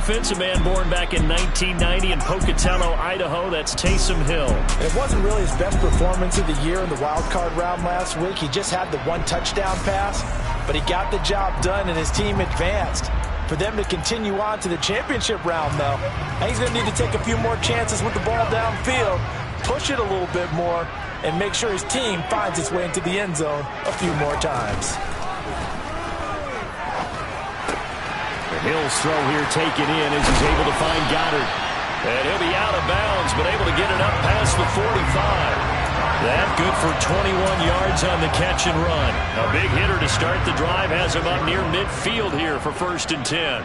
defensive man born back in 1990 in Pocatello, Idaho. That's Taysom Hill. It wasn't really his best performance of the year in the wild card round last week. He just had the one touchdown pass, but he got the job done and his team advanced. For them to continue on to the championship round, though, he's going to need to take a few more chances with the ball downfield, push it a little bit more, and make sure his team finds its way into the end zone a few more times. Hill's throw here taken in as he's able to find Goddard. And he'll be out of bounds, but able to get it up past the 45. That good for 21 yards on the catch and run. A big hitter to start the drive has him up near midfield here for 1st and 10.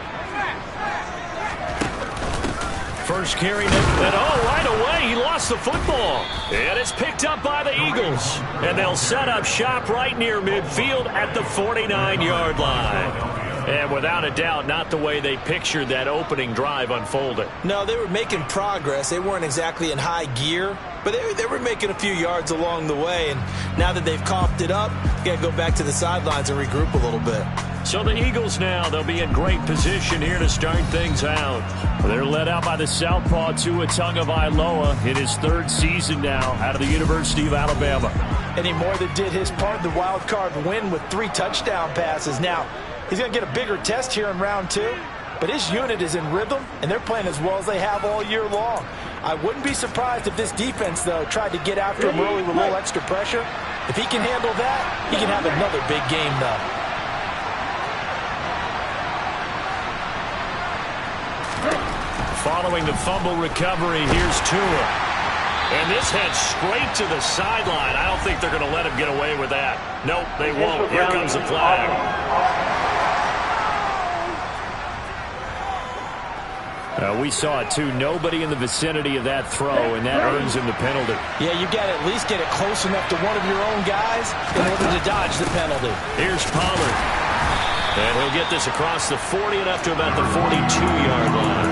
First carry, and right away he lost the football. And it's picked up by the Eagles. And they'll set up shop right near midfield at the 49-yard line. And without a doubt, not the way they pictured that opening drive unfolded. No, they were making progress. They weren't exactly in high gear, but they were making a few yards along the way. And now that they've coughed it up, got to go back to the sidelines and regroup a little bit. So the Eagles now, they'll be in great position here to start things out. They're led out by the southpaw Tua Tagovailoa in his 3rd season now out of the University of Alabama. And he more than did his part in the wild card win with 3 touchdown passes. Now, he's going to get a bigger test here in round 2, but his unit is in rhythm, and they're playing as well as they have all year long. I wouldn't be surprised if this defense, though, tried to get after him early with a little extra pressure. If he can handle that, he can have another big game, though. Following the fumble recovery, here's Tua. And this heads straight to the sideline. I don't think they're going to let him get away with that. Nope, they won't. Here comes the flag. We saw it, too. Nobody in the vicinity of that throw, and that earns him the penalty. Yeah, you got to at least get it close enough to one of your own guys in order to dodge the penalty. Here's Pollard. And he'll get this across the 40 and up to about the 42-yard line.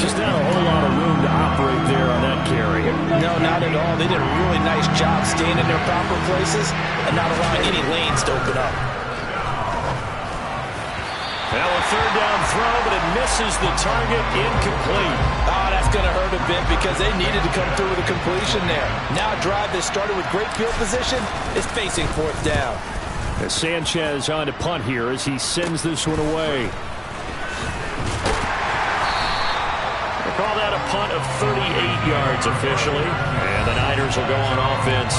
Just not a whole lot of room to operate there on that carry. No, not at all. They did a really nice job staying in their proper places and not allowing any lanes to open up. Now a 3rd down throw, but it misses the target, incomplete. Oh, that's going to hurt a bit because they needed to come through with a completion there. Now a drive that started with great field position is facing 4th down. As Sanchez on to punt here as he sends this one away. They call that a punt of 38 yards officially. And the Niners will go on offense.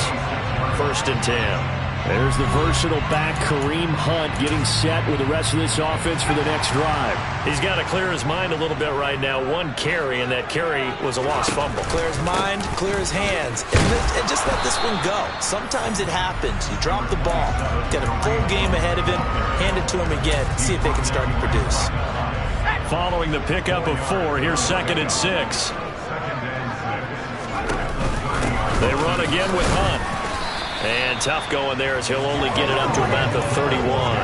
1st and 10. There's the versatile back, Kareem Hunt, getting set with the rest of this offense for the next drive. He's got to clear his mind a little bit right now. 1 carry, and that carry was a lost fumble. Clear his mind, clear his hands, and just let this one go. Sometimes it happens. You drop the ball, get a full game ahead of him, hand it to him again, see if they can start to produce. Following the pickup of 4, here's 2nd and 6. They run again with Hunt. And tough going there as he'll only get it up to about the 31.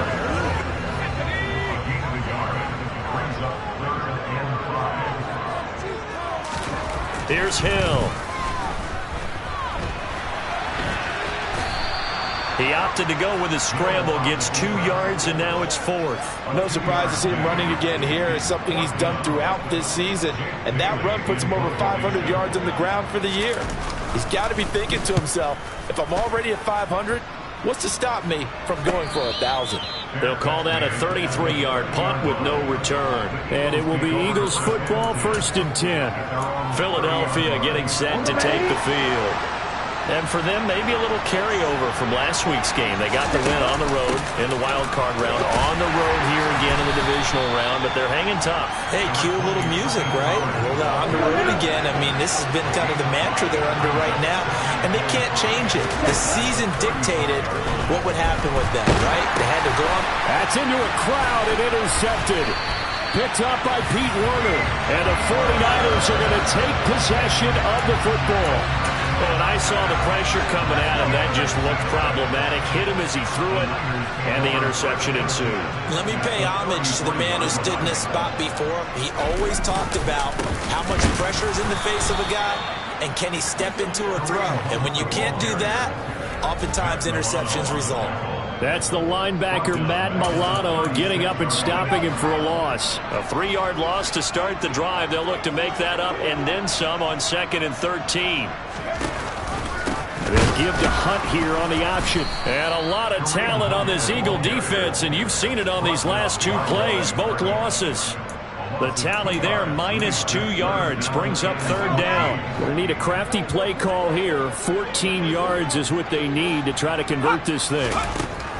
Here's Hill. He opted to go with his scramble, gets 2 yards, and now it's 4th. No surprise to see him running again here. It's something he's done throughout this season. And that run puts him over 500 yards on the ground for the year. He's got to be thinking to himself, if I'm already at 500, what's to stop me from going for 1,000? They'll call that a 33-yard punt with no return. And it will be Eagles football, 1st and 10. Philadelphia getting set to take the field. And for them, maybe a little carryover from last week's game. They got the win on the road in the wild card round, on the road here again in the divisional round, but they're hanging tough. Hey, cue a little music, right? Well, on the road again. I mean, this has been kind of the mantra they're under right now, and they can't change it. The season dictated what would happen with them, right? They had to go on. That's into a crowd and intercepted. Picked up by Pete Werner, and the 49ers are going to take possession of the football. Well, and I saw the pressure coming at him. That just looked problematic. Hit him as he threw it, and the interception ensued. Let me pay homage to the man who stood in this spot before. He always talked about how much pressure is in the face of a guy, and can he step into a throw. And when you can't do that, oftentimes interceptions result. That's the linebacker, Matt Milano, getting up and stopping him for a loss. A 3-yard loss to start the drive. They'll look to make that up and then some on 2nd and 13. They'll give to Hunt here on the option. And a lot of talent on this Eagle defense, and you've seen it on these last 2 plays, both losses. The tally there, -2 yards, brings up 3rd down. They need a crafty play call here. 14 yards is what they need to try to convert this thing.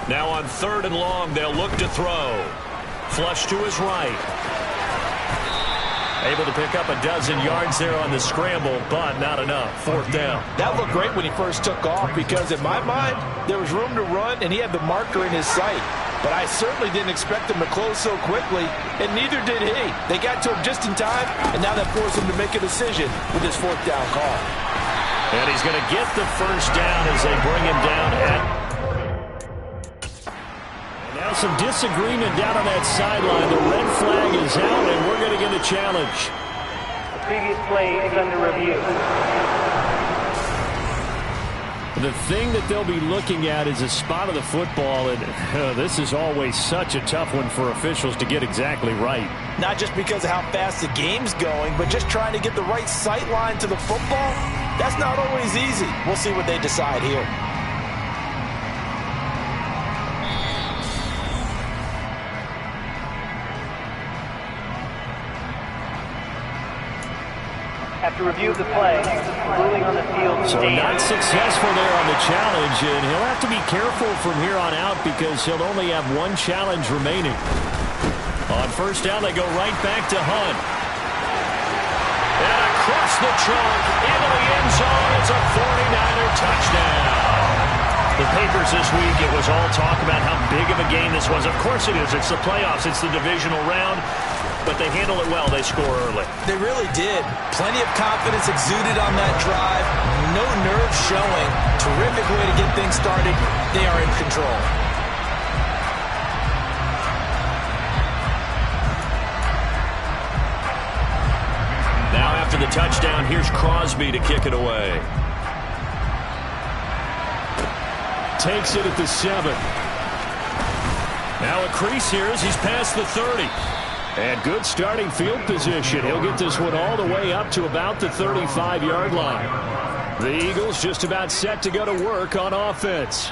Now on 3rd and long, they'll look to throw. Flush to his right. Able to pick up a dozen yards there on the scramble, but not enough. 4th down. That looked great when he first took off because in my mind, there was room to run and he had the marker in his sight. But I certainly didn't expect him to close so quickly, and neither did he. They got to him just in time, and now that forced him to make a decision with his 4th down call. And he's going to get the 1st down as they bring him down at... Now some disagreement down on that sideline. The red flag is out, and we're going to get a challenge. The previous play is under review. The thing that they'll be looking at is a spot of the football, and this is always such a tough one for officials to get exactly right. Not just because of how fast the game's going, but just trying to get the right sight line to the football. That's not always easy. We'll see what they decide here. After review of the play, ruling on the field. So not successful there on the challenge, and he'll have to be careful from here on out because he'll only have 1 challenge remaining. On 1st down, they go right back to Hunt. And across the trunk, into the end zone, it's a 49er touchdown. The papers this week, it was all talk about how big of a game this was. Of course it is. It's the playoffs. It's the divisional round. But they handle it well. They score early. They really did. Plenty of confidence exuded on that drive. No nerves showing. Terrific way to get things started. They are in control. Now after the touchdown, here's Crosby to kick it away. Takes it at the 7. Now a crease here as he's past the 30. And good starting field position. He'll get this one all the way up to about the 35-yard line. The Eagles just about set to go to work on offense.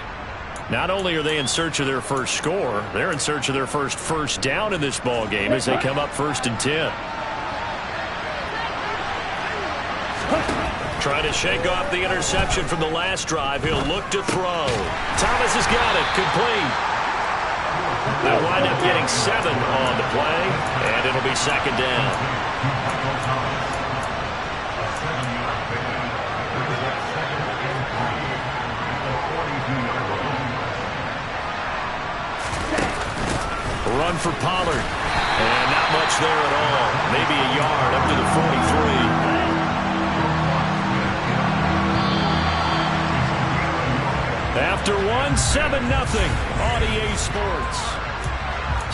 Not only are they in search of their first score, they're in search of their first down in this ball game as they come up 1st and 10. Trying to shake off the interception from the last drive. He'll look to throw. Thomas has got it. Complete. They'll wind up getting 7 on the play, and it'll be 2nd down. Run for Pollard. And not much there at all. Maybe a yard up to the 43. After 7-0 on EA Sports.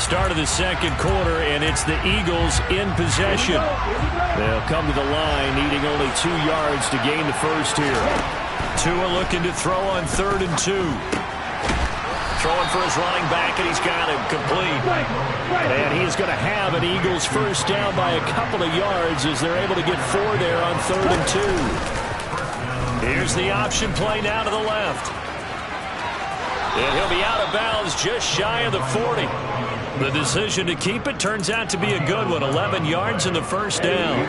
Start of the 2nd quarter, and it's the Eagles in possession. They'll come to the line, needing only 2 yards to gain the 1st here. Tua looking to throw on 3rd and 2. Throwing for his running back, and he's got him complete. And he is going to have an Eagles 1st down by a couple of yards as they're able to get 4 there on 3rd and 2. Here's the option play now to the left. And he'll be out of bounds just shy of the 40. The decision to keep it turns out to be a good one. 11 yards in the 1st down.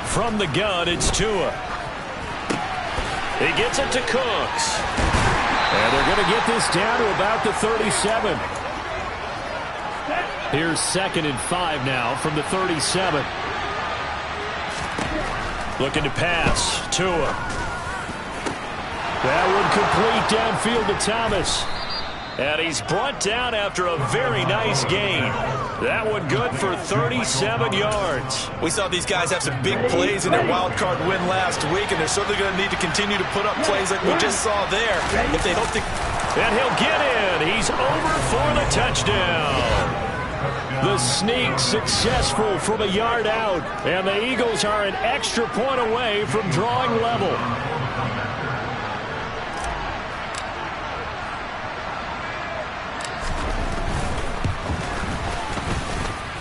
From the gun, it's Tua. He gets it to Cooks. And they're going to get this down to about the 37. Here's 2nd and 5 now from the 37. Looking to pass. Tua. That one complete downfield to Thomas. And he's brought down after a very nice gain. That one good for 37 yards. We saw these guys have some big plays in their wild card win last week, and they're certainly going to need to continue to put up plays like we just saw there if they hope to. And he'll get in. He's over for the touchdown. The sneak successful from a yard out, and the Eagles are an extra point away from drawing level.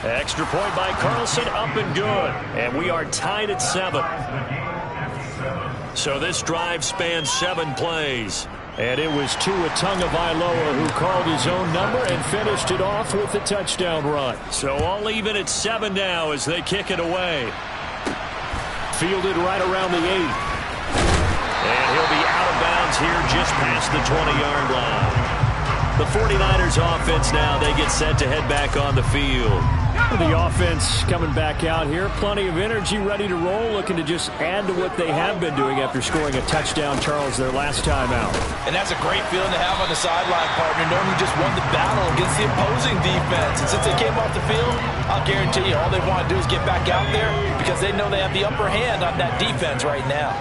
Extra point by Carlson, up and good. And we are tied at 7. So this drive spans 7 plays. And it was Tua Tagovailoa who called his own number and finished it off with a touchdown run. So all even at 7 now as they kick it away. Fielded right around the 8. And he'll be out of bounds here just past the 20-yard line. The 49ers offense now, they get set to head back on the field. The offense coming back out here. Plenty of energy, ready to roll, looking to just add to what they have been doing after scoring a touchdown, Charles, their last time out. And that's a great feeling to have on the sideline, partner, knowing you just won the battle against the opposing defense. And since they came off the field, I'll guarantee you all they want to do is get back out there because they know they have the upper hand on that defense right now.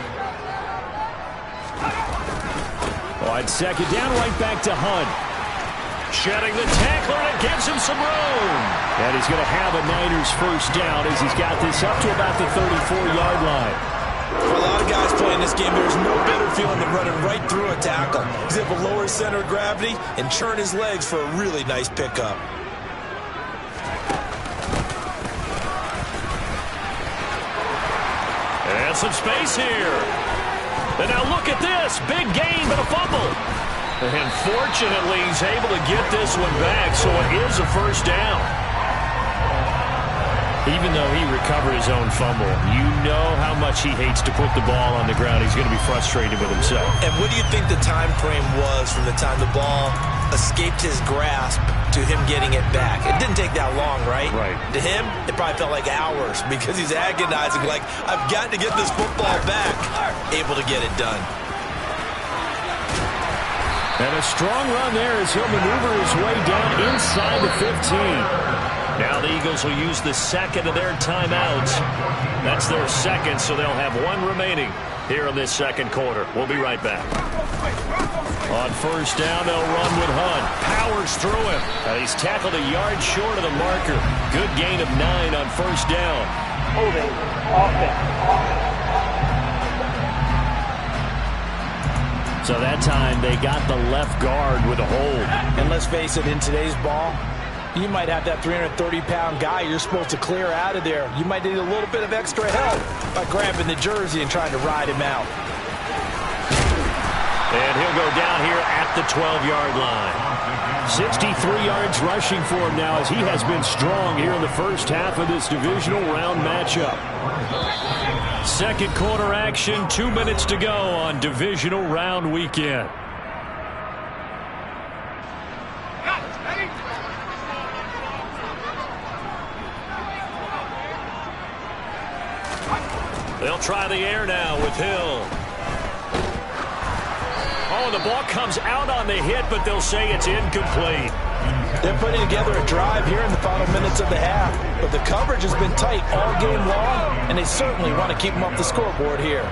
On second down, right back to Hunt. Shedding the tackler, and it gives him some room. And he's going to have a Niners first down as he's got this up to about the 34-yard line. For a lot of guys playing this game, there's no better feeling than running right through a tackle. He's able to lower his center of gravity and churn his legs for a really nice pickup. And some space here. And now look at this. Big gain, but a fumble. And fortunately, he's able to get this one back, so it is a first down. Even though he recovered his own fumble, you know how much he hates to put the ball on the ground. He's going to be frustrated with himself. And what do you think the time frame was from the time the ball escaped his grasp to him getting it back? It didn't take that long, right? Right. To him, it probably felt like hours because he's agonizing, like, I've got to get this football back. Able to get it done. And a strong run there as he'll maneuver his way down inside the 15. Now the Eagles will use the second of their timeouts. That's their second, so they'll have one remaining here in this second quarter. We'll be right back. On first down, they'll run with Hunt. Powers through him. And he's tackled a yard short of the marker. Good gain of 9 on first down. Holding. Offense. So that time they got the left guard with a hold. And let's face it, in today's ball, you might have that 330-pound guy you're supposed to clear out of there. You might need a little bit of extra help by grabbing the jersey and trying to ride him out. And he'll go down here at the 12-yard line. 63 yards rushing for him now as he has been strong here in the first half of this divisional round matchup. Second quarter action, 2 minutes to go on divisional round weekend. They'll try the air now with Hill. Oh, the ball comes out on the hit, but they'll say it's incomplete. They're putting together a drive here in the final minutes of the half, but the coverage has been tight all game long, and they certainly want to keep them off the scoreboard here.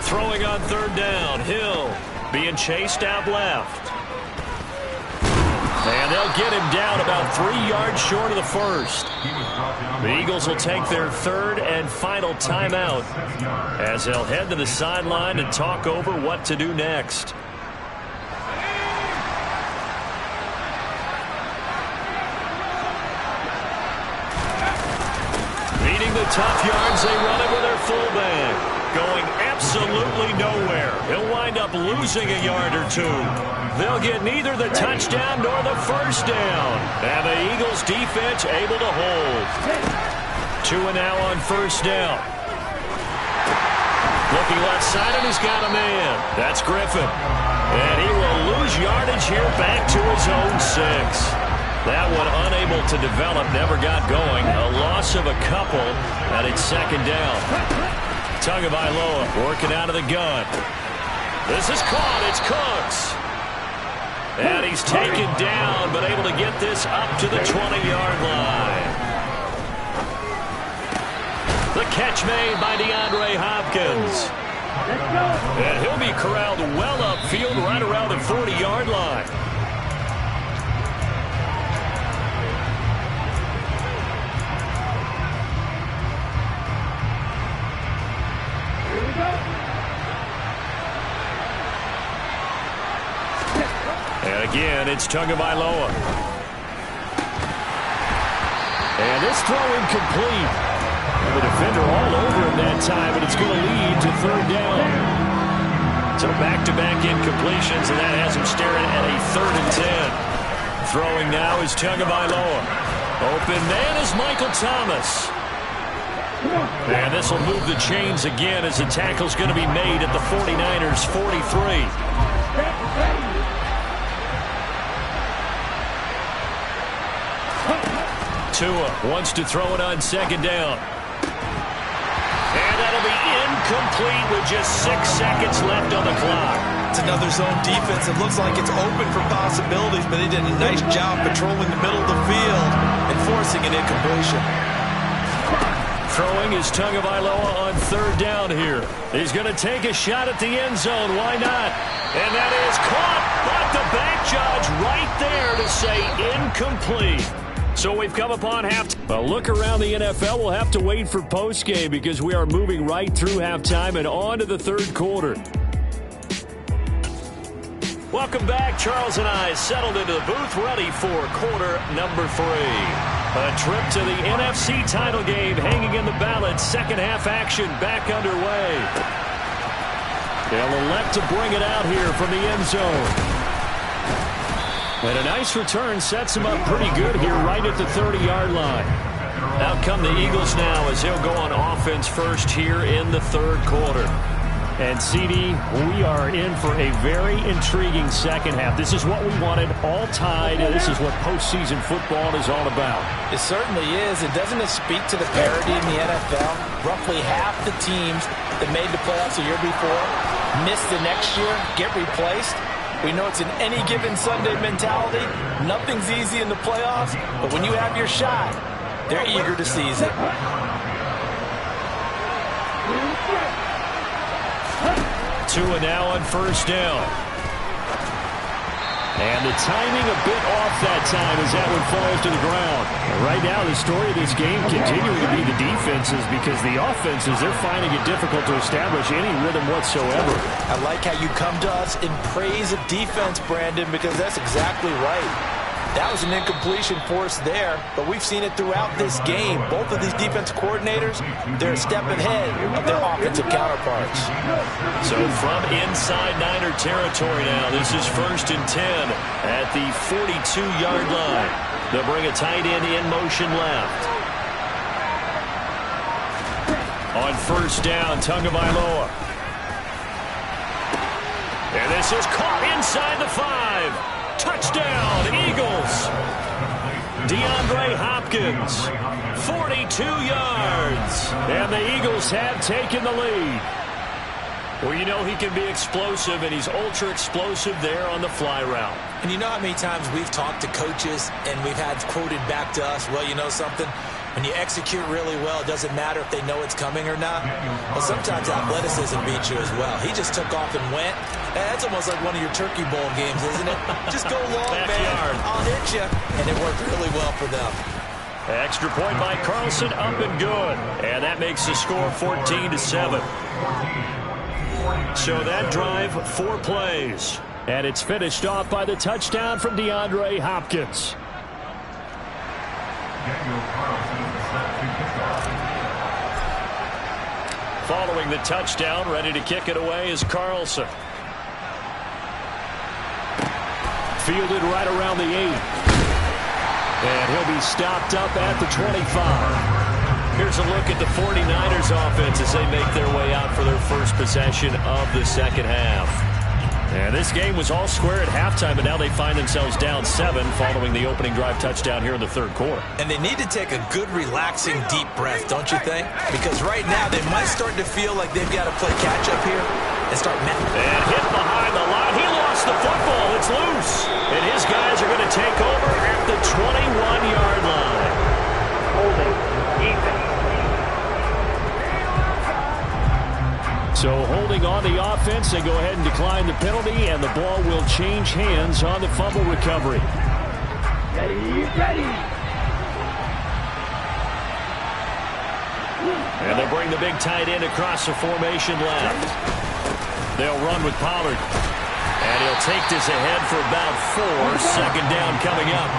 Throwing on third down, Hill being chased out left. And they'll get him down about 3 yards short of the first. The Eagles will take their third and final timeout as they'll head to the sideline and talk over what to do next. Needing the tough yards, they run it with their fullback. Going absolutely nowhere. He'll wind up losing a yard or two. They'll get neither the touchdown nor the first down. And the Eagles defense able to hold. 2 and now on first down. Looking left side, and he's got a man. That's Griffin. And he will lose yardage here back to his own 6. That one unable to develop, never got going. A loss of a couple, and it's second down. Tagovailoa working out of the gun. This is caught. It's Cooks. And he's taken down, but able to get this up to the 20-yard line. The catch made by DeAndre Hopkins. And he'll be corralled well upfield right around the 40-yard line. And again, it's Tagovailoa. And this throw incomplete. And the defender all over him that time, but it's going to lead to third down. So back-to-back incompletions, and that has him staring at a 3rd and 10. Throwing now is Tagovailoa. Open man is Michael Thomas. And this will move the chains again as the tackle's going to be made at the 49ers' 43. Tua wants to throw it on 2nd down. And that'll be incomplete with just 6 seconds left on the clock. It's another zone defense. It looks like it's open for possibilities, but they did a nice job patrolling the middle of the field and forcing an incompletion. Throwing is Tagovailoa on 3rd down here. He's going to take a shot at the end zone. Why not? And that is caught, but the back judge right there to say incomplete. So we've come upon halftime. A look around the NFL. We'll have to wait for postgame because we are moving right through halftime and on to the 3rd quarter. Welcome back. Charles and I settled into the booth ready for quarter number 3. A trip to the NFC title game hanging in the balance. Second half action back underway. They'll elect to bring it out here from the end zone. And a nice return sets him up pretty good here right at the 30-yard line. Out come the Eagles now as they'll go on offense first here in the 3rd quarter. And, CD, we are in for a very intriguing second half. This is what we wanted, all tied, and this is what postseason football is all about. It certainly is. And doesn't it speak to the parity in the NFL? Roughly half the teams that made the playoffs the year before miss the next year, get replaced. We know it's an any given Sunday mentality. Nothing's easy in the playoffs, but when you have your shot, they're eager to seize it. Tua now on 1st down. And the timing a bit off that time as that one falls to the ground. And right now, the story of this game continuing to be the defenses because the offenses, they're finding it difficult to establish any rhythm whatsoever. I like how you come to us in praise of defense, Brandon, because that's exactly right. That was an incompletion forced there, but we've seen it throughout this game. Both of these defense coordinators, they're a step ahead of their offensive counterparts. So from inside Niner territory now, this is 1st and 10 at the 42-yard line. They'll bring a tight end in motion left. On 1st down, Tagovailoa. And this is caught inside the 5. Touchdown, Eagles. DeAndre Hopkins, 42 yards. And the Eagles have taken the lead. Well, you know he can be explosive, and he's ultra-explosive there on the fly route. And you know how many times we've talked to coaches, and we've had quoted back to us, well, you know something? When you execute really well, it doesn't matter if they know it's coming or not. Well, sometimes athleticism beats you as well. He just took off and went. That's almost like one of your Turkey Bowl games, isn't it? Just go long, man. I'll hit you. And it worked really well for them. Extra point by Carlson, up and good. And that makes the score 14-7. So that drive, 4 plays. And it's finished off by the touchdown from DeAndre Hopkins. Following the touchdown, ready to kick it away is Carlson. Fielded right around the 8. And he'll be stopped up at the 25. Here's a look at the 49ers offense as they make their way out for their first possession of the second half. And this game was all square at halftime, but now they find themselves down 7 following the opening drive touchdown here in the 3rd quarter. And they need to take a good, relaxing, deep breath, don't you think? Because right now they might start to feel like they've got to play catch-up here and start... And hit behind the line. He lost the football. It's loose. And his guys are going to take over at the 21-yard line. Holding. Defense. So holding on the offense, they go ahead and decline the penalty, and the ball will change hands on the fumble recovery. Ready. And they'll bring the big tight end across the formation left. They'll run with Pollard. And he'll take this ahead for about 4. Second down coming up.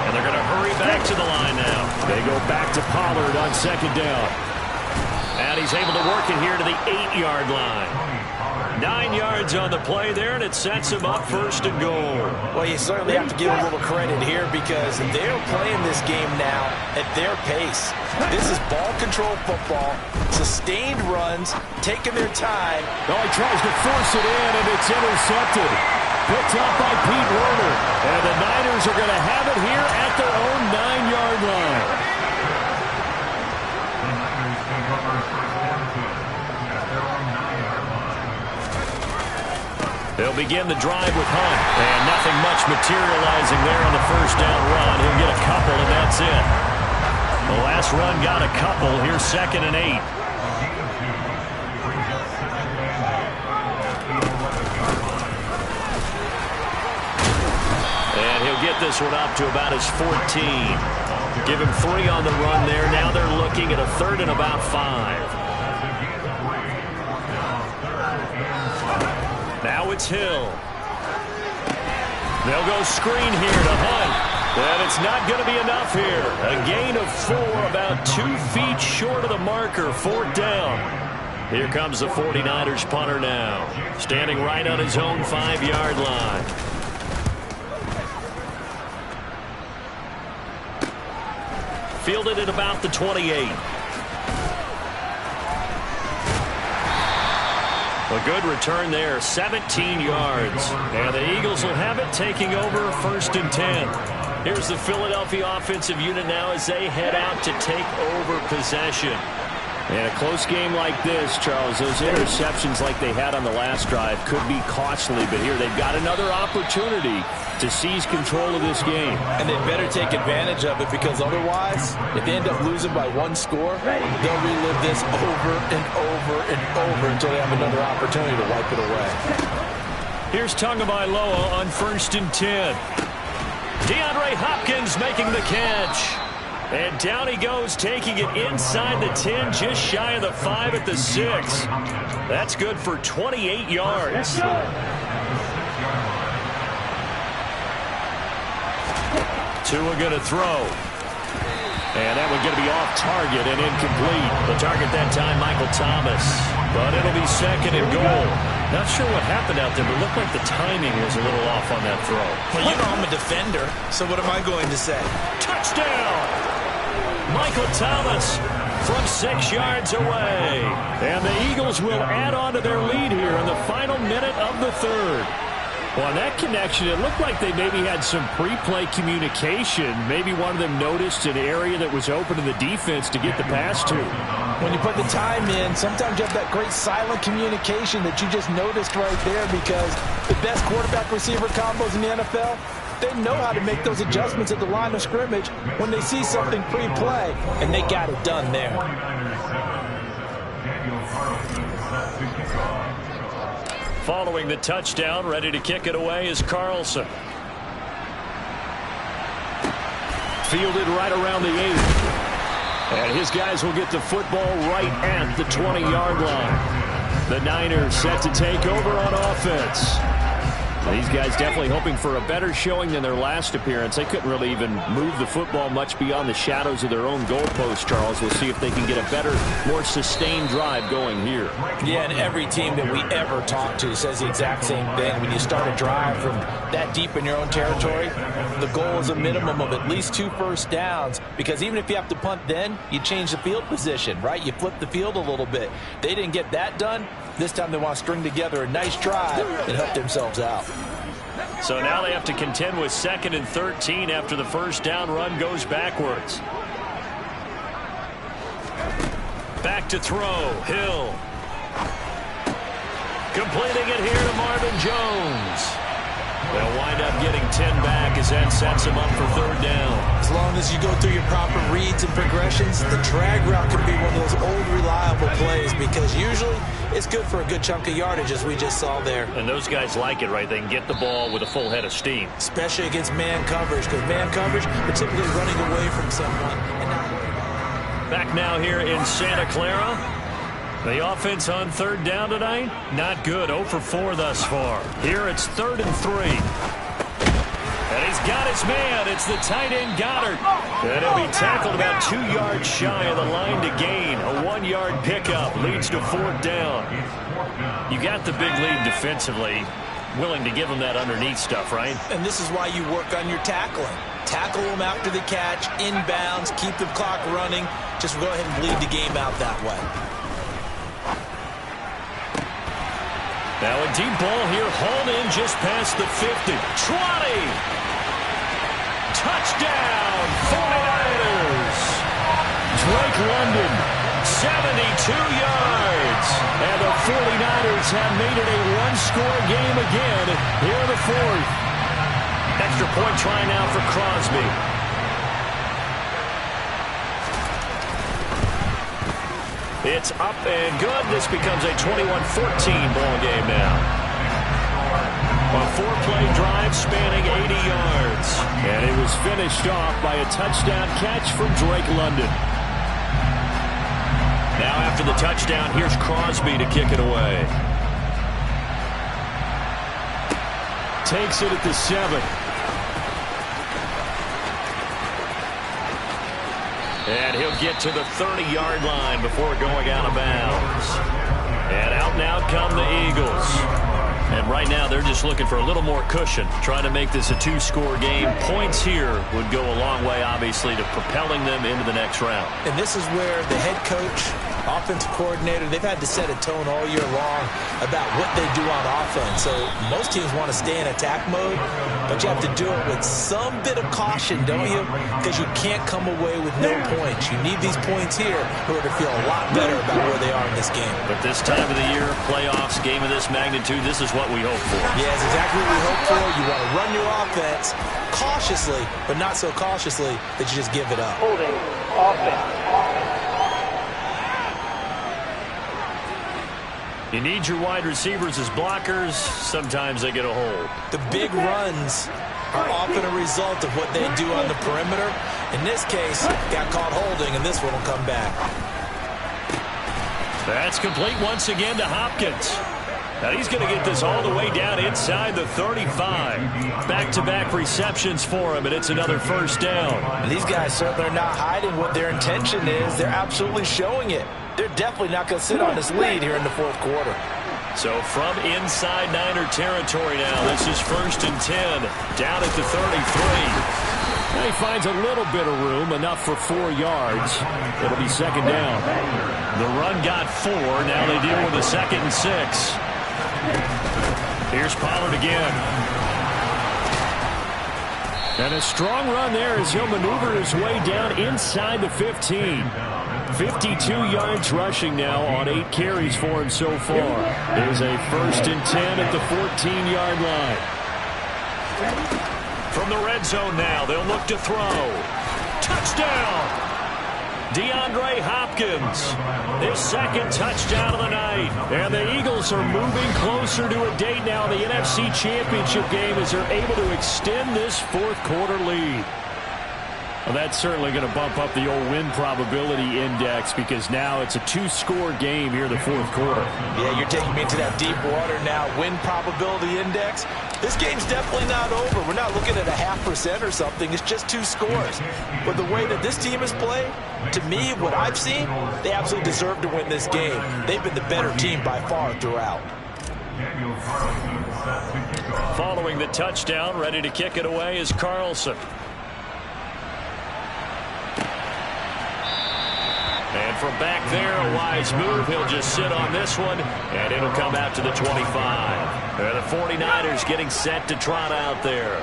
And they're going to hurry back to the line now. They go back to Pollard on second down. And he's able to work it here to the 8-yard line. 9 yards on the play there, and it sets him up first and goal. Well, you certainly have to give a little credit here because they're playing this game now at their pace. This is ball control football, sustained runs, taking their time. Oh, he tries to force it in, and it's intercepted. Picked up by Pete Werner. And the Niners are going to have it here at their own 9-yard line. They'll begin the drive with Hunt. And nothing much materializing there on the first down run. He'll get a couple, and that's it. The last run got a couple. Here's 2nd and 8. And he'll get this one up to about his 14. Give him 3 on the run there. Now they're looking at a 3rd and about 5. Now it's Hill. They'll go screen here to Hunt. And it's not going to be enough here. A gain of 4, about 2 feet short of the marker. 4th down. Here comes the 49ers punter now. Standing right on his own 5-yard line. Fielded at about the 28. A good return there, 17 yards. And the Eagles will have it, taking over 1st and 10. Here's the Philadelphia offensive unit now as they head out to take over possession. In a close game like this, Charles, those interceptions like they had on the last drive could be costly. But here they've got another opportunity to seize control of this game. And they better take advantage of it because otherwise, if they end up losing by 1 score, they'll relive this over and over and over until they have another opportunity to wipe it away. Here's Tagovailoa on 1st and 10. DeAndre Hopkins making the catch. And down he goes, taking it inside the 10, just shy of the 5 at the 6. That's good for 28 yards. Tua going to throw. And that one going to be off target and incomplete. The target that time, Michael Thomas. But it'll be 2nd and goal. Not sure what happened out there, but it looked like the timing was a little off on that throw. Well, you know I'm a defender, so what am I going to say? Touchdown! Michael Thomas from 6 yards away. And the Eagles will add on to their lead here in the final minute of the 3rd. Well, on that connection, it looked like they maybe had some pre-play communication. Maybe one of them noticed an area that was open to the defense to get the pass to. When you put the time in, sometimes you have that great silent communication that you just noticed right there because the best quarterback-receiver combos in the NFL, they know how to make those adjustments at the line of scrimmage when they see something pre-play, and they got it done there. Following the touchdown, ready to kick it away is Carlson. Fielded right around the 8. And his guys will get the football right at the 20-yard line. The Niners set to take over on offense. These guys definitely hoping for a better showing than their last appearance. They couldn't really even move the football much beyond the shadows of their own goalpost, Charles. We'll see if they can get a better, more sustained drive going here. Yeah, and every team that we ever talk to says the exact same thing. When you start a drive from that deep in your own territory, the goal is a minimum of at least 2 first downs because even if you have to punt then, you change the field position, right? You flip the field a little bit. They didn't get that done. This time they want to string together a nice drive and help themselves out. So now they have to contend with 2nd and 13 after the first down run goes backwards. Back to throw. Hill. Completing it here to Marvin Jones. They'll wind up getting 10 back as that sets them up for 3rd down. As long as you go through your proper reads and progressions, the drag route can be one of those old reliable plays because usually it's good for a good chunk of yardage as we just saw there. And those guys like it, right? They can get the ball with a full head of steam. Especially against man coverage because man coverage, they're typically running away from someone. And not back now here in Santa Clara. The offense on third down tonight, not good. 0 for 4 thus far. Here it's 3rd and 3. And he's got his man. It's the tight end Goddard. And he'll be tackled about 2 yards shy of the line to gain. A 1-yard pickup leads to 4th down. You got the big lead defensively. Willing to give him that underneath stuff, right? And this is why you work on your tackling. Tackle them after the catch, inbounds, keep the clock running. Just go ahead and bleed the game out that way. Now a deep ball here, hauled in just past the 50. 20! Touchdown, 49ers! Drake London, 72 yards. And the 49ers have made it a one-score game again here in the 4th. Extra point try now for Crosby. It's up and good. This becomes a 21-14 ball game now. A 4-play drive spanning 80 yards. And it was finished off by a touchdown catch from Drake London. Now after the touchdown, here's Crosby to kick it away. Takes it at the 7. And he'll get to the 30-yard line before going out of bounds. And out come the Eagles. And right now they're just looking for a little more cushion, trying to make this a 2-score game. Points here would go a long way, obviously, to propelling them into the next round. And this is where the head coach, offensive coordinator, they've had to set a tone all year long about what they do on offense. So most teams want to stay in attack mode, but you have to do it with some bit of caution, don't you? Because you can't come away with no points. You need these points here in order to feel a lot better about where they are in this game. But this time of the year, playoffs, game of this magnitude, this is what we hope for. Yeah, it's exactly what we hope for. You want to run your offense cautiously, but not so cautiously that you just give it up. Holding offense. You need your wide receivers as blockers. Sometimes they get a hold. The big runs are often a result of what they do on the perimeter. In this case, got caught holding, and this one will come back. That's complete once again to Hopkins. Now he's going to get this all the way down inside the 35. Back-to-back receptions for him, and it's another 1st down. And these guys certainly are not hiding what their intention is. They're absolutely showing it. They're definitely not going to sit on this lead here in the 4th quarter. So from inside Niner territory now, this is 1st and 10, down at the 33. Now he finds a little bit of room, enough for 4 yards. It'll be 2nd down. The run got 4. Now they deal with a 2nd and 6. Here's Pollard again. And a strong run there as he'll maneuver his way down inside the 15. 52 yards rushing now on 8 carries for him so far. There's a 1st and 10 at the 14-yard line. From the red zone now, they'll look to throw. Touchdown! DeAndre Hopkins, his 2nd touchdown of the night. And the Eagles are moving closer to a date now in the NFC Championship game as they're able to extend this 4th quarter lead. Well, that's certainly going to bump up the old win probability index because now it's a 2-score game here in the 4th quarter. Yeah, you're taking me into that deep water now. Win probability index. This game's definitely not over. We're not looking at a 0.5% or something. It's just 2 scores. But the way that this team has played, to me, what I've seen, they absolutely deserve to win this game. They've been the better team by far throughout. Following the touchdown, ready to kick it away is Carlson. And from back there, a wise move. He'll just sit on this one, and it'll come out to the 25. And the 49ers getting set to trot out there.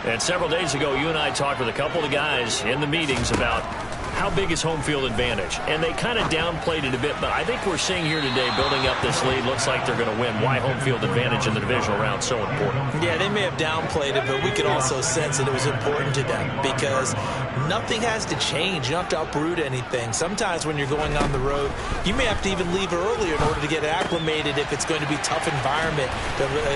And several days ago, you and I talked with a couple of guys in the meetings about how big is home field advantage. And they kind of downplayed it a bit, but I think we're seeing here today, building up this lead, looks like they're going to win. Why home field advantage in the divisional round so important? Yeah, they may have downplayed it, but we could also sense that it was important to them because nothing has to change. You don't have to uproot anything. Sometimes when you're going on the road, you may have to even leave earlier in order to get acclimated if it's going to be a tough environment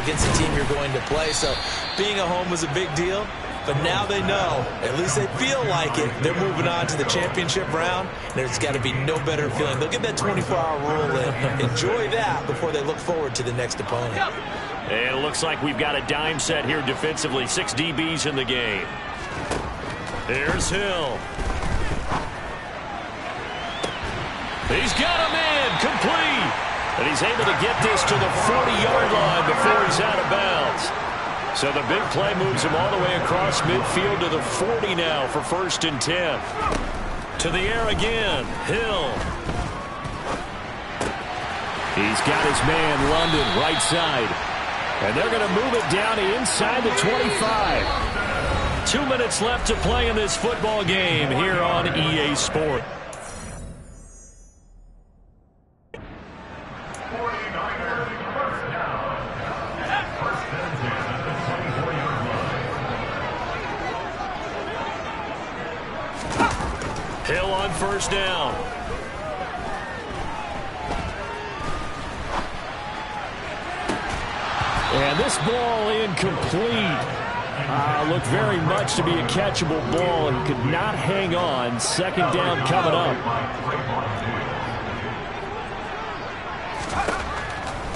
against the team you're going to play. So being at home was a big deal. but now they know, at least they feel like it, they're moving on to the championship round. There's got to be no better feeling. They'll get that 24-hour rule in. Enjoy that before they look forward to the next opponent. And it looks like we've got a dime set here defensively. 6 DBs in the game. Here's Hill. He's got him in, complete. And he's able to get this to the 40-yard line before he's out of bounds. So the big play moves him all the way across midfield to the 40 now for 1st and 10. To the air again, Hill. He's got his man, London, right side. And they're going to move it down inside the 25. 2 minutes left to play in this football game here on EA Sport. Hill on 1st down. And this ball incomplete. Looked very much to be a catchable ball and could not hang on. 2nd down coming up.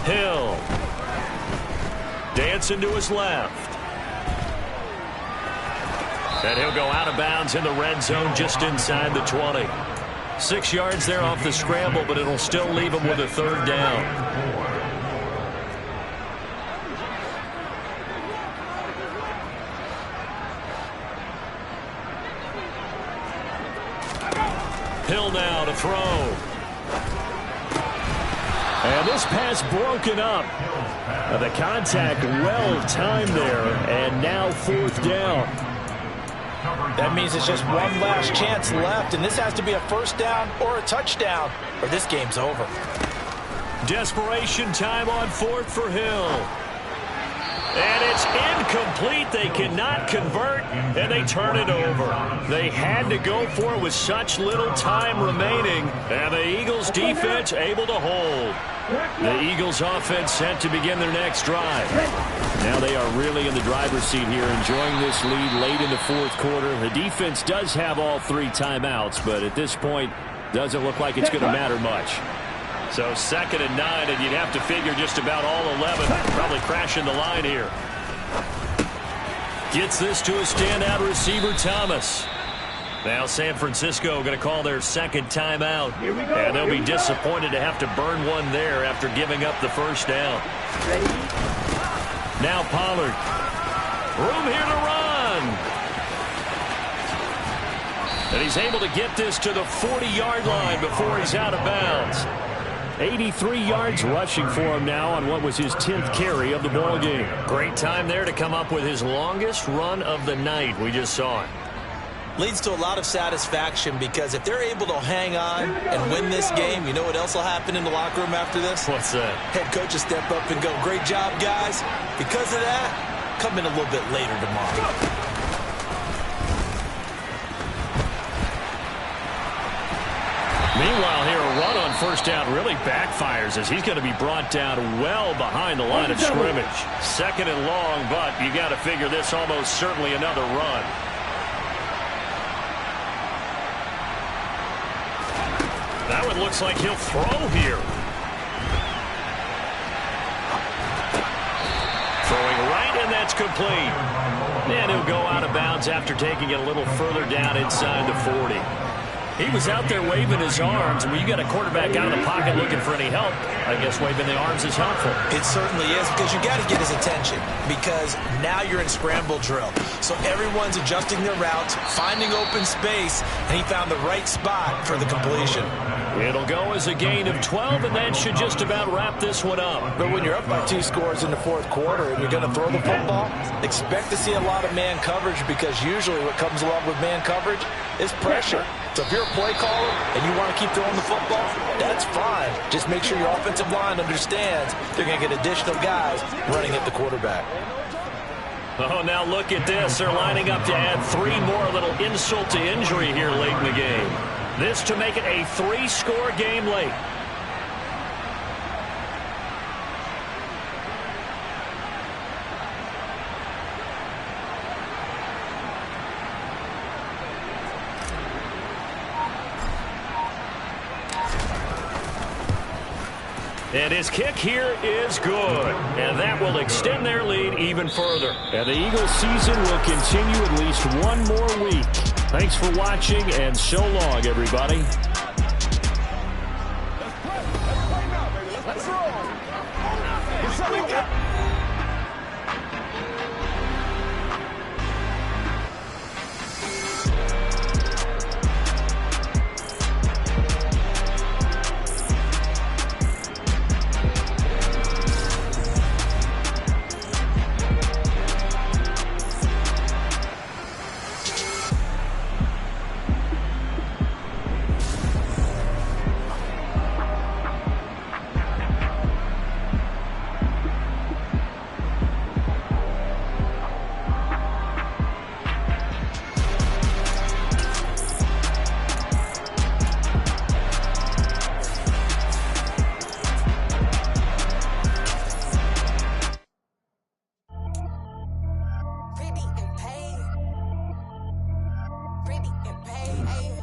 Hill. Dancing to his left. And he'll go out of bounds in the red zone just inside the 20. 6 yards there off the scramble, but it'll still leave him with a 3rd down. Hill now to throw. And this pass broken up. The contact well timed there, and now 4th down. That means it's just one last chance left, and this has to be a 1st down or a touchdown, or this game's over. Desperation time on 4th for Hill. And it's incomplete. They cannot convert, and they turn it over. They had to go for it with such little time remaining, and the Eagles defense able to hold. The Eagles offense set to begin their next drive. Now they are really in the driver's seat here, enjoying this lead late in the 4th quarter. The defense does have all 3 timeouts, but at this point, doesn't look like it's going to matter much. So 2nd and 9, and you'd have to figure just about all 11 probably crashing the line here. Gets this to a standout receiver, Thomas. Now San Francisco going to call their 2nd timeout. And they'll be disappointed to have to burn one there after giving up the 1st down. Now Pollard. Room here to run. And he's able to get this to the 40-yard line before he's out of bounds. 83 yards rushing for him now on what was his 10th carry of the ball game. Great time there to come up with his longest run of the night. We just saw it. Leads to a lot of satisfaction because if they're able to hang on and win this game, you know what else will happen in the locker room after this? What's that? Head coach will step up and go, great job, guys. Because of that, come in a little bit later tomorrow. Meanwhile, here a run on 1st down really backfires as he's going to be brought down well behind the line of scrimmage. 2nd and long, but you got to figure this almost certainly another run. That one looks like he'll throw here. Throwing right, and that's complete. And he'll go out of bounds after taking it a little further down inside the 40. He was out there waving his arms, and when you got a quarterback out of the pocket looking for any help, I guess waving the arms is helpful. It certainly is, because you got to get his attention, because now you're in scramble drill. So everyone's adjusting their routes, finding open space, and he found the right spot for the completion. It'll go as a gain of 12, and that should just about wrap this one up. But when you're up by 2 scores in the 4th quarter and you're going to throw the football, expect to see a lot of man coverage, because usually what comes along with man coverage is pressure. So if you're a play caller and you want to keep throwing the football, that's fine. Just make sure your offensive line understands they're going to get additional guys running at the quarterback. Oh, now look at this. They're lining up to add 3 more, a little insult to injury here late in the game. This to make it a 3-score game late. And his kick here is good. And that will extend their lead even further. And the Eagles season will continue at least one more week. Thanks for watching, and so long, everybody. Pretty and paid.